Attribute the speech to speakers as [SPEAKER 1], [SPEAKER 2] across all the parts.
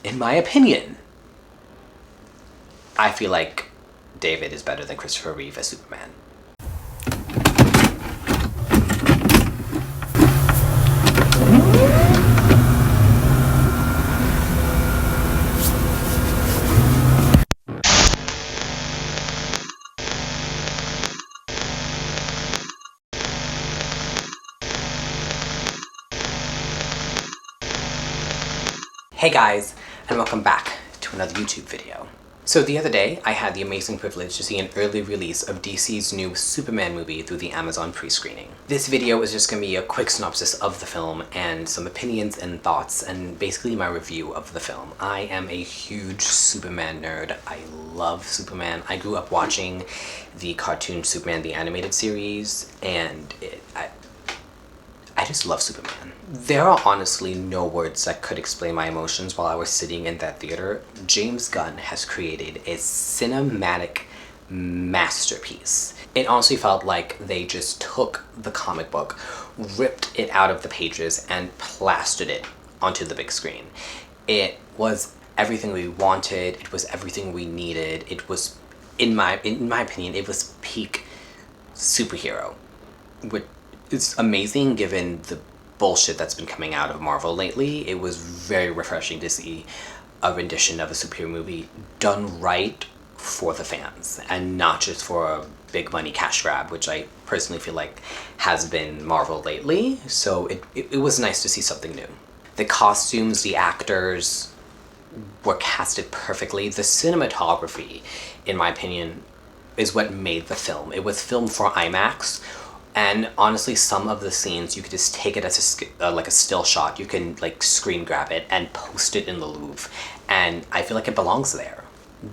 [SPEAKER 1] in my opinion, I feel like David is better than Christopher Reeve as Superman. Hey guys, and welcome back to another YouTube video. So the other day, I had the amazing privilege to see an early release of DC's new Superman movie through the Amazon pre-screening. This video is just going to be a quick synopsis of the film and some opinions and thoughts and basically my review of the film. I am a huge Superman nerd. I love Superman. I grew up watching the cartoon Superman the Animated Series, and I just love Superman. There are honestly no words that could explain my emotions while I was sitting in that theater. James Gunn has created a cinematic masterpiece. It honestly felt like they just took the comic book, ripped it out of the pages, and plastered it onto the big screen. It was everything we wanted. It was everything we needed. It was, in my opinion, it was peak superhero. It's amazing given the bullshit that's been coming out of Marvel lately. It was very refreshing to see a rendition of a superhero movie done right for the fans and not just for a big money cash grab, which I personally feel like has been Marvel lately. So it was nice to see something new. The costumes, the actors were casted perfectly. The cinematography, in my opinion, is what made the film. It was filmed for IMAX. And honestly, some of the scenes, you could just take it as like a still shot. You can like screen grab it and post it in the Louvre. And I feel like it belongs there.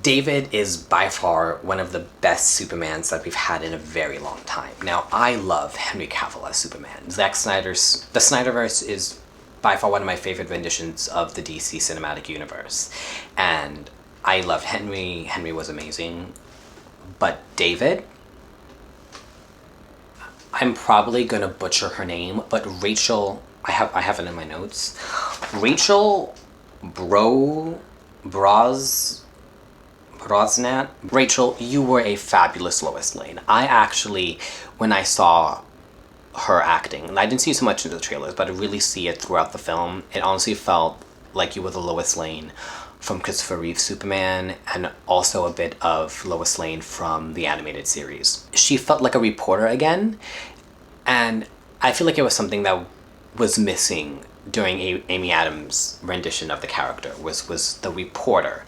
[SPEAKER 1] David is by far one of the best Supermans that we've had in a very long time. Now, I love Henry Cavill as Superman. The Snyderverse is by far one of my favorite renditions of the DC cinematic universe. And I love Henry. Henry was amazing. But David, I'm probably gonna butcher her name, but Rachel, I have it in my notes. Rachel Brosnahan. Rachel, you were a fabulous Lois Lane. I actually, when I saw her acting, and I didn't see so much in the trailers, but I really see it throughout the film, it honestly felt like you were the Lois Lane from Christopher Reeve's Superman, and also a bit of Lois Lane from the animated series. She felt like a reporter again, and I feel like it was something that was missing during Amy Adams' rendition of the character, was the reporter.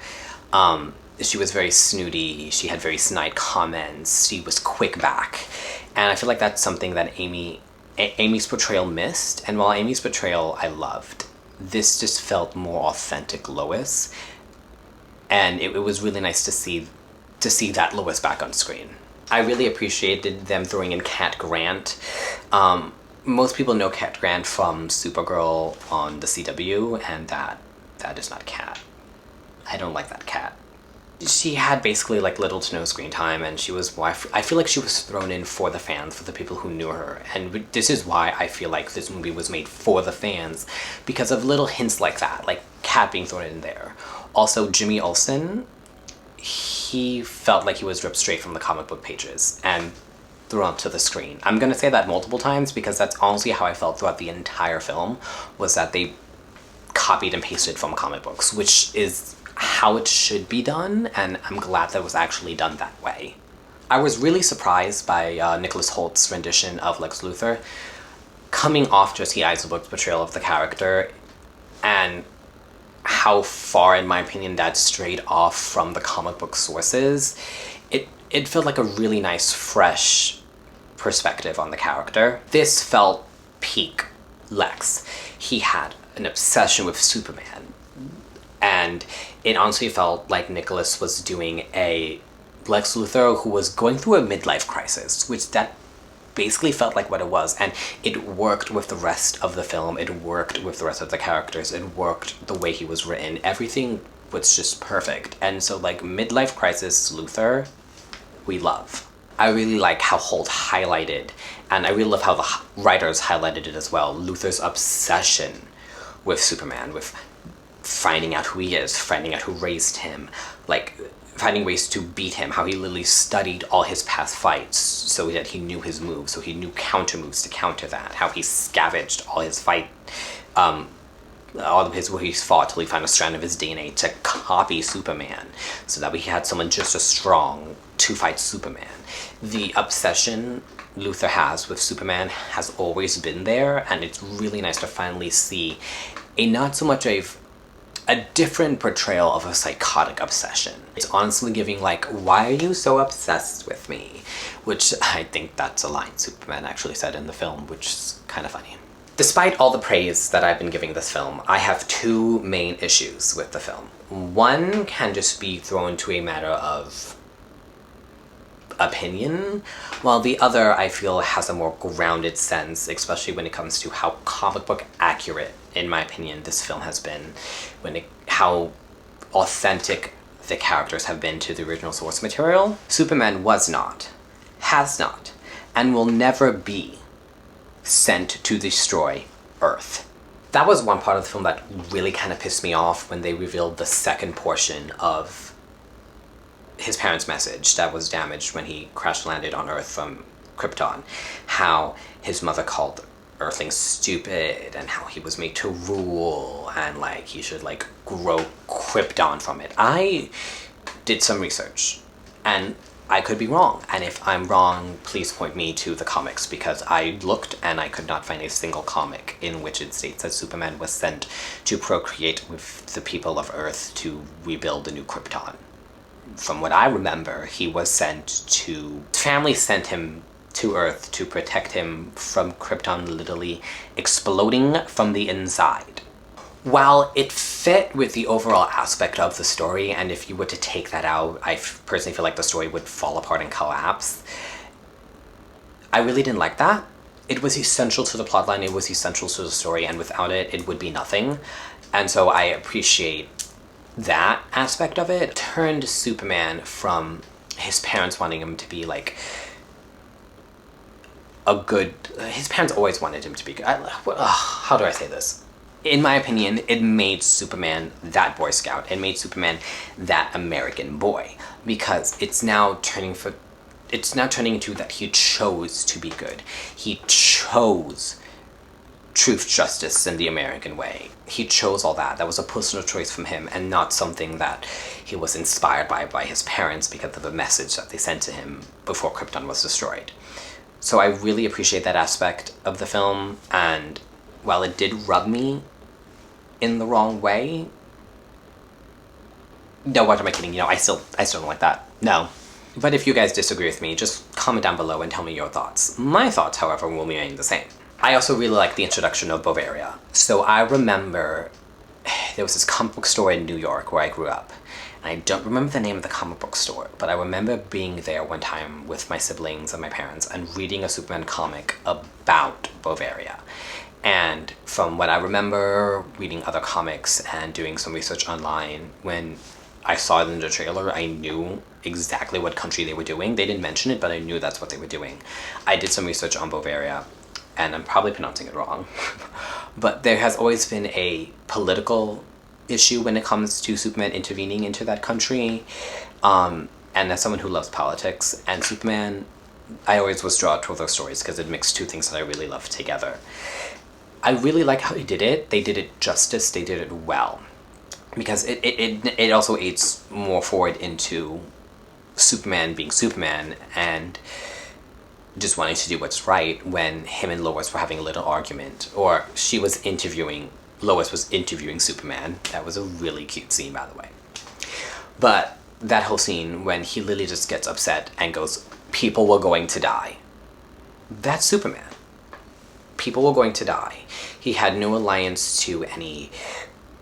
[SPEAKER 1] She was very snooty, she had very snide comments, she was quick back, and I feel like that's something that Amy's portrayal missed, and while Amy's portrayal I loved, this just felt more authentic Lois, and it was really nice to see that Lois back on screen. I really appreciated them throwing in Cat Grant. Most people know Cat Grant from Supergirl on the CW, and that is not Cat. I don't like that cat. She had basically like little to no screen time, and I feel like she was thrown in for the fans, for the people who knew her, and this is why I feel like this movie was made for the fans, because of little hints like that, like Cat being thrown in there. Also, Jimmy Olsen, he felt like he was ripped straight from the comic book pages and thrown onto the screen. I'm gonna say that multiple times because that's honestly how I felt throughout the entire film, was that they copied and pasted from comic books, which is how it should be done, and I'm glad that it was actually done that way. I was really surprised by Nicholas Holt's rendition of Lex Luthor, coming off Jesse Eisenberg's portrayal of the character, and how far, in my opinion, that strayed off from the comic book sources. It felt like a really nice, fresh perspective on the character. This felt peak Lex. He had an obsession with Superman, and it honestly felt like Nicholas was doing a Lex Luthor who was going through a midlife crisis, which that basically felt like what it was, and it worked with the rest of the film, it worked with the rest of the characters, it worked the way he was written, everything was just perfect. And so like midlife crisis Luthor, we love. I really like how Holt highlighted, and I really love how the writers highlighted it as well, Luthor's obsession with Superman, with finding out who he is, finding out who raised him, like finding ways to beat him, how he literally studied all his past fights so that he knew his moves, so he knew counter moves to counter that, how he scavenged all his all of his where he's fought till he found a strand of his DNA to copy Superman, so that we had someone just as strong to fight Superman. The obsession Luthor has with Superman has always been there, and it's really nice to finally see a not so much of a different portrayal of a psychotic obsession. It's honestly giving like, why are you so obsessed with me? Which I think that's a line Superman actually said in the film, which is kind of funny. Despite all the praise that I've been giving this film, I have two main issues with the film. One can just be thrown to a matter of opinion, while the other I feel has a more grounded sense, especially when it comes to how comic book accurate, in my opinion, this film has been, how authentic the characters have been to the original source material. Superman was not, has not, and will never be sent to destroy Earth. That was one part of the film that really kind of pissed me off when they revealed the second portion of his parents' message that was damaged when he crash landed on Earth from Krypton. How his mother called Earthlings stupid, and how he was made to rule, and like he should like grow Krypton from it. I did some research, and I could be wrong, and if I'm wrong, please point me to the comics, because I looked and I could not find a single comic in which it states that Superman was sent to procreate with the people of Earth to rebuild a new Krypton. From what I remember, he was family sent him to Earth to protect him from Krypton literally exploding from the inside. While it fit with the overall aspect of the story, and if you were to take that out, I personally feel like the story would fall apart and collapse, I really didn't like that. It was essential to the plotline, it was essential to the story, and without it, it would be nothing. And so I appreciate that aspect of it. Turned Superman from his parents wanting him to be like his parents always wanted him to be good. How do I say this? In my opinion, it made Superman that Boy Scout. It made Superman that American boy, because it's now turning into that he chose to be good. He chose truth, justice, and the American way. He chose all that. That was a personal choice from him, and not something that he was inspired by his parents because of the message that they sent to him before Krypton was destroyed. So I really appreciate that aspect of the film, and while it did rub me in the wrong way, no, what am I kidding? I still don't like that. No. But if you guys disagree with me, just comment down below and tell me your thoughts. My thoughts, however, will remain the same. I also really like the introduction of Bavaria. So I remember there was this comic book store in New York where I grew up. And I don't remember the name of the comic book store, but I remember being there one time with my siblings and my parents and reading a Superman comic about Bavaria. And from what I remember reading other comics and doing some research online, when I saw it in the trailer, I knew exactly what country they were doing. They didn't mention it, but I knew that's what they were doing. I did some research on Bavaria, and I'm probably pronouncing it wrong, but there has always been a political issue when it comes to Superman intervening into that country. And as someone who loves politics and Superman, I always was drawn toward those stories because it mixed two things that I really love together. I really like how they did it. They did it justice. They did it well. Because it also aids more forward into Superman being Superman and just wanting to do what's right when him and Lois were having a little argument. Or Lois was interviewing Superman. That was a really cute scene, by the way. But that whole scene when he literally just gets upset and goes, "People were going to die." That's Superman. People were going to die. He had no alliance to any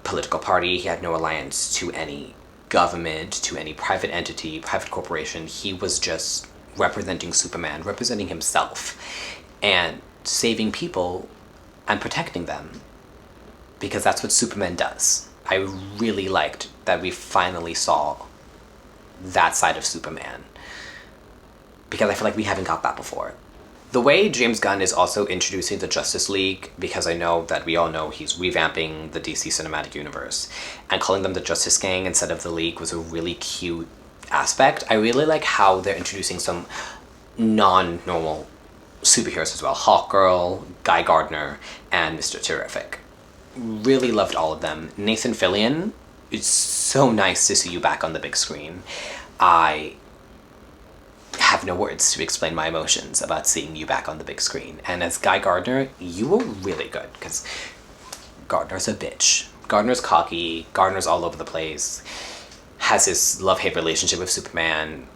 [SPEAKER 1] political party. He had no alliance to any government, to any private entity, private corporation. He was just representing Superman, representing himself, and saving people and protecting them, because that's what Superman does. I really liked that we finally saw that side of Superman, because I feel like we haven't got that before. The way James Gunn is also introducing the Justice League, because I know that we all know he's revamping the DC Cinematic Universe, and calling them the Justice Gang instead of the League was a really cute aspect. I really like how they're introducing some non-normal superheroes as well. Hawkgirl, Guy Gardner, and Mr. Terrific. Really loved all of them. Nathan Fillion, it's so nice to see you back on the big screen. I have no words to explain my emotions about seeing you back on the big screen. And as Guy Gardner, you were really good, because Gardner's a bitch. Gardner's cocky, Gardner's all over the place, has this love-hate relationship with Superman.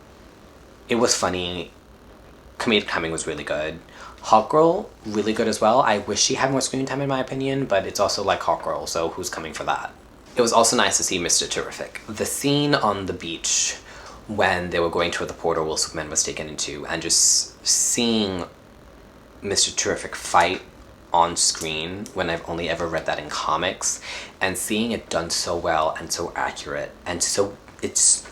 [SPEAKER 1] It was funny. Comedic timing was really good. Hawkgirl, really good as well. I wish she had more screen time in my opinion, but it's also like Hawkgirl, so who's coming for that? It was also nice to see Mr. Terrific. The scene on the beach when they were going toward the portal where Superman was taken into, and just seeing Mr. Terrific fight on screen when I've only ever read that in comics, and seeing it done so well and so accurate, and so it's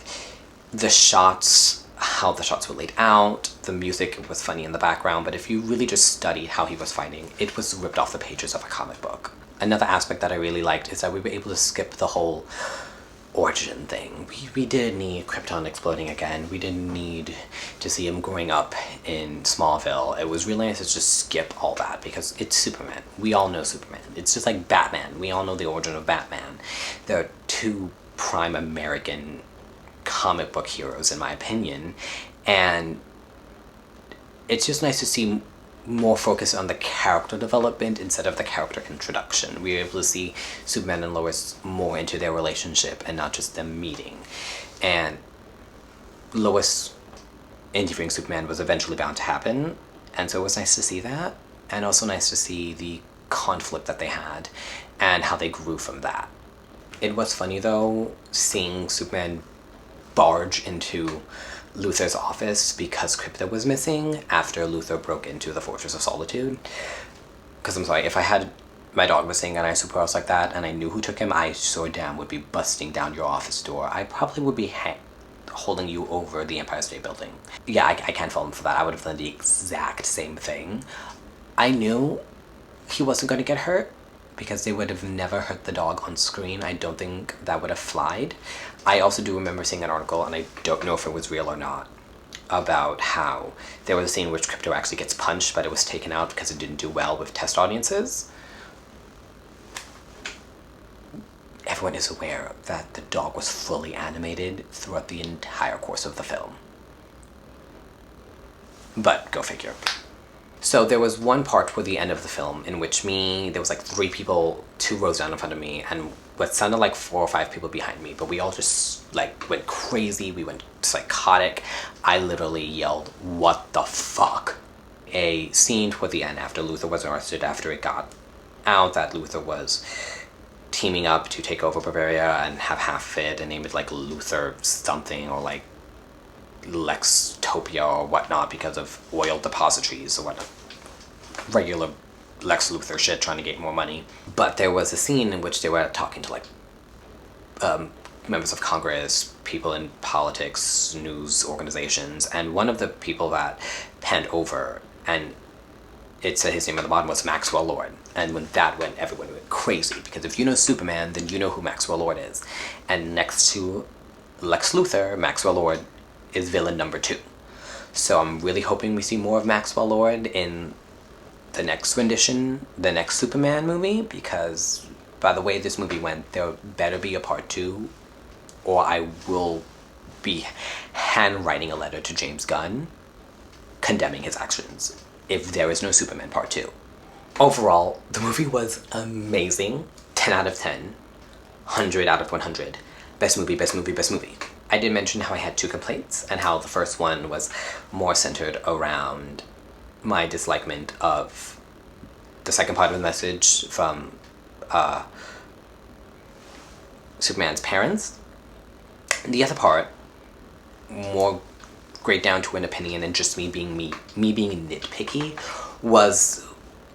[SPEAKER 1] the shots, how the shots were laid out, the music was funny in the background, but if you really just studied how he was fighting, it was ripped off the pages of a comic book. Another aspect that I really liked is that we were able to skip the whole origin thing. We didn't need Krypton exploding again. We didn't need to see him growing up in Smallville. It was really nice to just skip all that because it's Superman. We all know Superman. It's just like Batman. We all know the origin of Batman. There are two prime American comic book heroes in my opinion, and it's just nice to see more focus on the character development instead of the character introduction. We were able to see Superman and Lois more into their relationship and not just them meeting. And Lois interviewing Superman was eventually bound to happen, and so it was nice to see that, and also nice to see the conflict that they had and how they grew from that. It was funny though, seeing Superman barge into Luthor's office because Krypto was missing after Luthor broke into the Fortress of Solitude. Because I'm sorry, if I had my dog missing and I had superpowers like that and I knew who took him, I so damn would be busting down your office door. I probably would be holding you over the Empire State Building. Yeah, I can't fault him for that. I would have done the exact same thing. I knew he wasn't going to get hurt because they would have never hurt the dog on screen. I don't think that would have flied. I also do remember seeing an article, and I don't know if it was real or not, about how there was a scene in which Krypto actually gets punched, but it was taken out because it didn't do well with test audiences. Everyone is aware that the dog was fully animated throughout the entire course of the film. But go figure. So there was one part toward the end of the film in which there was like 3 people 2 rows down in front of me and what sounded like 4 or 5 people behind me, but we all just like went crazy, we went psychotic. I literally yelled, "What the fuck?" A scene toward the end after Luthor was arrested, after it got out that Luthor was teaming up to take over Bavaria and have half of it and name it like Luthor something or like Lextopia or whatnot because of oil depositories or whatnot. Regular Lex Luthor shit trying to get more money. But there was a scene in which they were talking to like members of Congress, people in politics, news organizations, and one of the people that panned over and it said his name at the bottom was Maxwell Lord. And when that went, everyone went crazy because if you know Superman, then you know who Maxwell Lord is. And next to Lex Luthor, Maxwell Lord is villain number 2. So I'm really hoping we see more of Maxwell Lord in the next rendition, the next Superman movie, because by the way this movie went, there better be a part 2 or I will be handwriting a letter to James Gunn condemning his actions if there is no Superman part 2. Overall, the movie was amazing. 10 out of 10. 100 out of 100. Best movie, best movie, best movie. I did mention how I had 2 complaints and how the first one was more centered around my dislikement of the second part of the message from Superman's parents. The other part, more grade down to an opinion and just me being nitpicky, was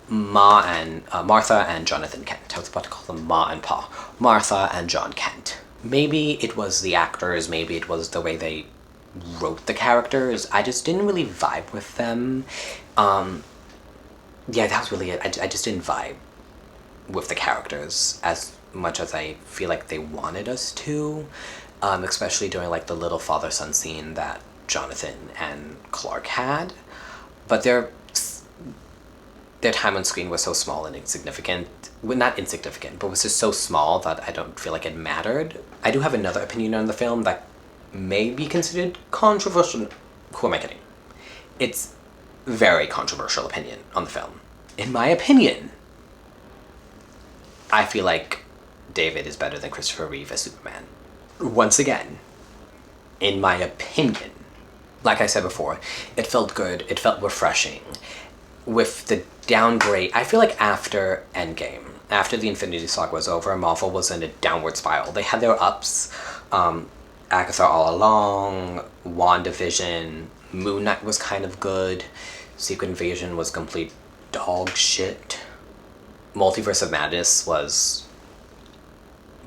[SPEAKER 1] Martha and Jonathan Kent. I was about to call them Ma and Pa. Martha and John Kent. Maybe it was the actors, maybe it was the way they wrote the characters, I just didn't really vibe with them. Yeah, that was really it. I just didn't vibe with the characters as much as I feel like they wanted us to, especially during like the little father-son scene that Jonathan and Clark had. But their time on screen was so small and insignificant. Well, not insignificant, but was just so small that I don't feel like it mattered. I do have another opinion on the film that may be considered controversial. Who am I kidding? It's very controversial opinion on the film. In my opinion, I feel like David is better than Christopher Reeve as Superman. Once again, in my opinion, like I said before, it felt good, it felt refreshing. With the downgrade, I feel like after Endgame, after the Infinity Saga was over, Marvel was in a downward spiral. They had their ups, Agatha All Along, WandaVision, Moon Knight was kind of good, Secret Invasion was complete dog shit. Multiverse of Madness was...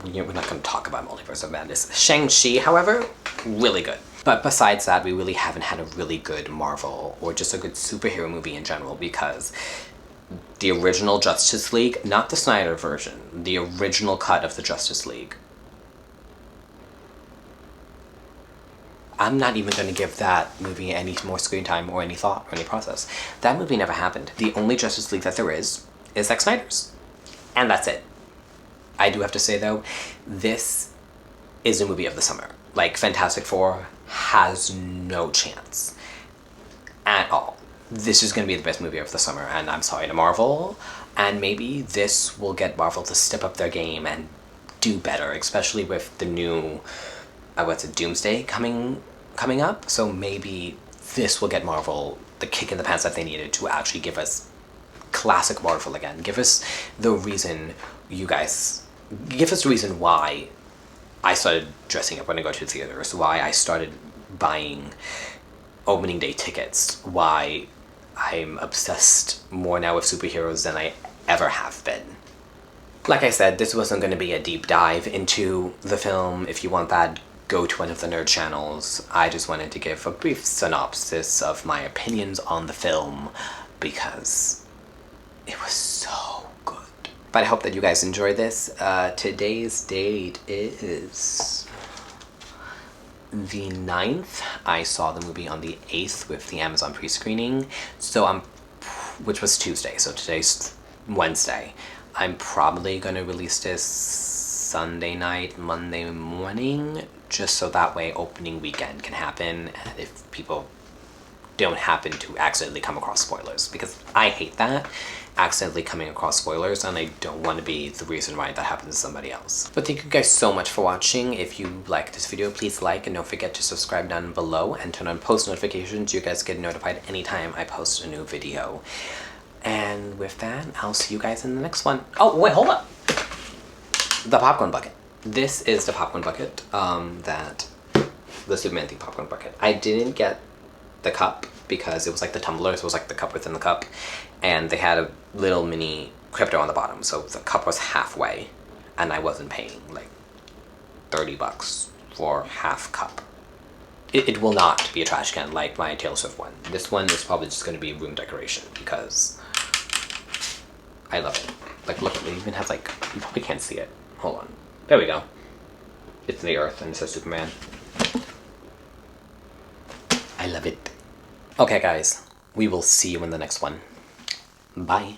[SPEAKER 1] We're not going to talk about Multiverse of Madness. Shang-Chi, however, really good. But besides that, we really haven't had a really good Marvel or just a good superhero movie in general, because the original Justice League, not the Snyder version, the original cut of the Justice League, I'm not even going to give that movie any more screen time or any thought or any process. That movie never happened. The only Justice League that there is Zack Snyder's. And that's it. I do have to say, though, this is a movie of the summer. Like, Fantastic Four has no chance at all. This is going to be the best movie of the summer, and I'm sorry to Marvel. And maybe this will get Marvel to step up their game and do better, especially with the new, Doomsday coming up. So maybe this will get Marvel the kick in the pants that they needed to actually give us classic Marvel again. Give us the reason why I started dressing up when I go to the theaters, why I started buying opening day tickets, why I'm obsessed more now with superheroes than I ever have been. Like I said, this wasn't going to be a deep dive into the film. If you want that, go to one of the nerd channels. I just wanted to give a brief synopsis of my opinions on the film because it was so good. But I hope that you guys enjoy this. Today's date is the 9th. I saw the movie on the 8th with the Amazon pre-screening, which was Tuesday, so today's Wednesday. I'm probably gonna release this Sunday night, Monday morning, just so that way opening weekend can happen, and if people don't happen to accidentally come across spoilers, because I hate that, accidentally coming across spoilers, and I don't want to be the reason why that happens to somebody else. But thank you guys so much for watching. If you like this video, please like, and don't forget to subscribe down below and turn on post notifications. You guys get notified anytime I post a new video. And with that, I'll see you guys in the next one. Oh, wait, hold up. The popcorn bucket. This is the popcorn bucket, the Superman theme popcorn bucket. I didn't get the cup because it was like the tumbler, so it was like the cup within the cup, and they had a little mini crypto on the bottom, so the cup was halfway, and I wasn't paying like $30 for half cup. It will not be a trash can like my Taylor Swift one. This one is probably just going to be room decoration because I love it. Like, look, it even has like, you probably can't see it. Hold on. There we go. It's the Earth and it says Superman. I love it. Okay, guys. We will see you in the next one. Bye.